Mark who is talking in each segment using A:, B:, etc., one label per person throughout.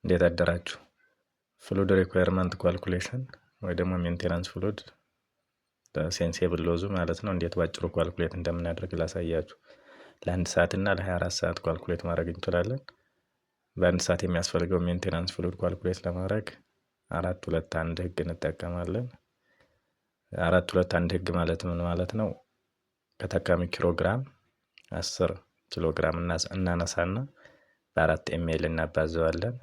A: እንዴት አደራችሁ? ፍሉድ ሪኳየርመንት ካልኩሌሽን ወይ ደግሞ ሜንቴናንስ ፍሉድ ሴንሴብል ሎዙ ማለት ነው። እንዴት ባጭሩ ካልኩሌት እንደምናደርግ ላሳያችሁ። ለ1 ሰዓት እና ለ24 ሰዓት ካልኩሌት ማድረግ እንችላለን። በ1 ሰዓት የሚያስፈልገው ሜንቴናንስ ፍሉድ ካልኩሌት ለማድረግ 4-2-1 ህግ እንጠቀማለን። 4-2-1 ህግ ማለት ምን ማለት ነው? ከተካሚ ኪሎግራም 10 ኪሎግራም እናነሳና በ4 ኤምኤል እናባዘዋለን።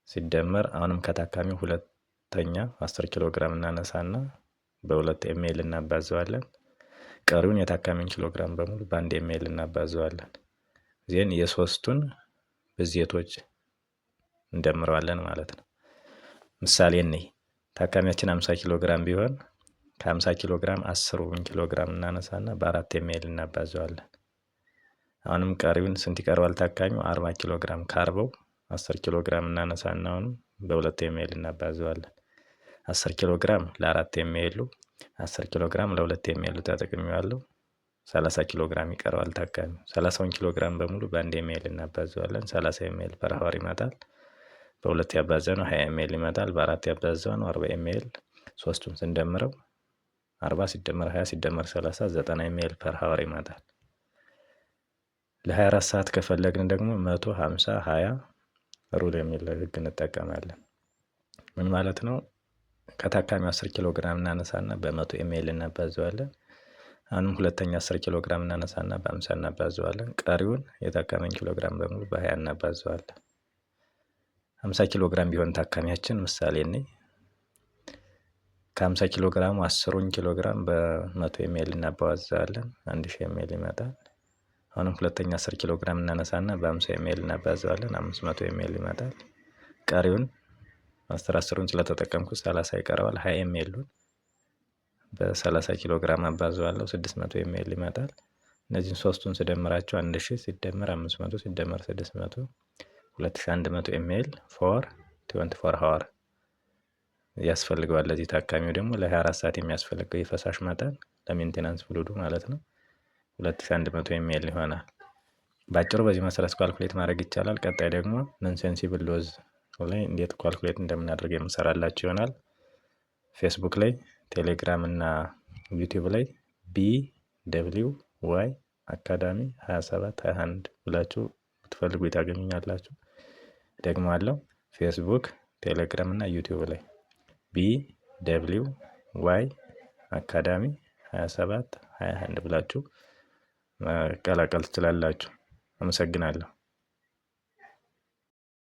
A: ሲደመር አሁንም ከታካሚው ሁለተኛ 10 ኪሎ ግራም እናነሳና በ2 ኤምኤል እናባዘዋለን። ቀሪውን የታካሚውን ኪሎ ግራም በሙሉ በ1 ኤምኤል እናባዘዋለን። ዜን የሶስቱን ብዜቶች እንደምረዋለን ማለት ነው። ምሳሌ እንይ። ታካሚያችን 50 ኪሎ ግራም ቢሆን ከ50 ኪሎ ግራም 10 ኪሎ ግራም እናነሳና በ4 ኤምኤል እናባዘዋለን። አሁንም ቀሪውን ስንት ይቀረዋል? ታካሚው 40 ኪሎ ግራም ካርበው 10 ኪሎ ግራም እናነሳና አሁንም በ2 ኤምኤል እናባዘዋለን። 10 ኪሎ ግራም ለ4 ኤምኤሉ 10 ኪሎ ግራም ለ2 ኤምኤሉ ተጠቅሜዋለሁ። 30 ኪሎ ግራም ይቀረዋል ታካሚው። 30 ኪሎ ግራም በሙሉ በ1 ኤምኤል እናባዘዋለን። 30 ኤምኤል ፐር ሀወር ይመጣል። በ2 ያባዛነው 20 ኤምኤል ይመጣል። በ4 ያባዛነው 40 ኤምኤል። ሶስቱን ስንደምረው 40 ሲደመር 20 ሲደመር 30 90 ኤምኤል ፐር ሀወር ይመጣል። ለ24 ሰዓት ከፈለግን ደግሞ 150 20 ሩል የሚል ህግ እንጠቀማለን። ምን ማለት ነው? ከታካሚው 10 ኪሎ ግራም እናነሳና በ100 ኤምኤል እናባዘዋለን። አሁንም ሁለተኛ 10 ኪሎ ግራም እናነሳና በ50 እናባዘዋለን። ቀሪውን የታካሚውን ኪሎ ግራም በሙሉ በ20 እናባዘዋለን። 50 ኪሎ ግራም ቢሆን ታካሚያችን ምሳሌ ነኝ። ከ50 ኪሎ ግራሙ 10 ኪሎ ግራም በ100 ኤምኤል እናባዛዋለን። 1000 ኤምኤል ይመጣል። አሁንም ሁለተኛ 10 ኪሎ ግራም እናነሳና በ50 ኤምኤል እናባዘዋለን። 500 ኤምኤል ይመጣል። ቀሪውን 10ን ስለተጠቀምኩት 30 ይቀረዋል። 20 ኤምኤሉን በ30 ኪሎ ግራም አባዘዋለሁ። 600 ኤምኤል ይመጣል። እነዚህን ሶስቱን ስደምራቸው 1000 ሲደመር 500 ሲደመር 600 2100 ኤምኤል ፎር 24 ሃወር ያስፈልገዋል። ለዚህ ታካሚው ደግሞ ለ24 ሰዓት የሚያስፈልገው የፈሳሽ መጠን ለሜንቴናንስ ፍሉዱ ማለት ነው 2100 ኤምኤል ይሆናል። ባጭሩ በዚህ መሰረት ካልኩሌት ማድረግ ይቻላል። ቀጣይ ደግሞ ነን ሴንሲብል ሎዝ ላይ እንዴት ካልኩሌት እንደምናደርግ የምሰራላችሁ ይሆናል። ፌስቡክ ላይ፣ ቴሌግራም እና ዩቲዩብ ላይ BWY አካዳሚ 2721 ብላችሁ ብትፈልጉ ታገኙኛላችሁ። ደግሞአለው ፌስቡክ፣ ቴሌግራም እና ዩቲዩብ ላይ BWY አካዳሚ 2721 ብላችሁ መቀላቀል ትችላላችሁ። አመሰግናለሁ።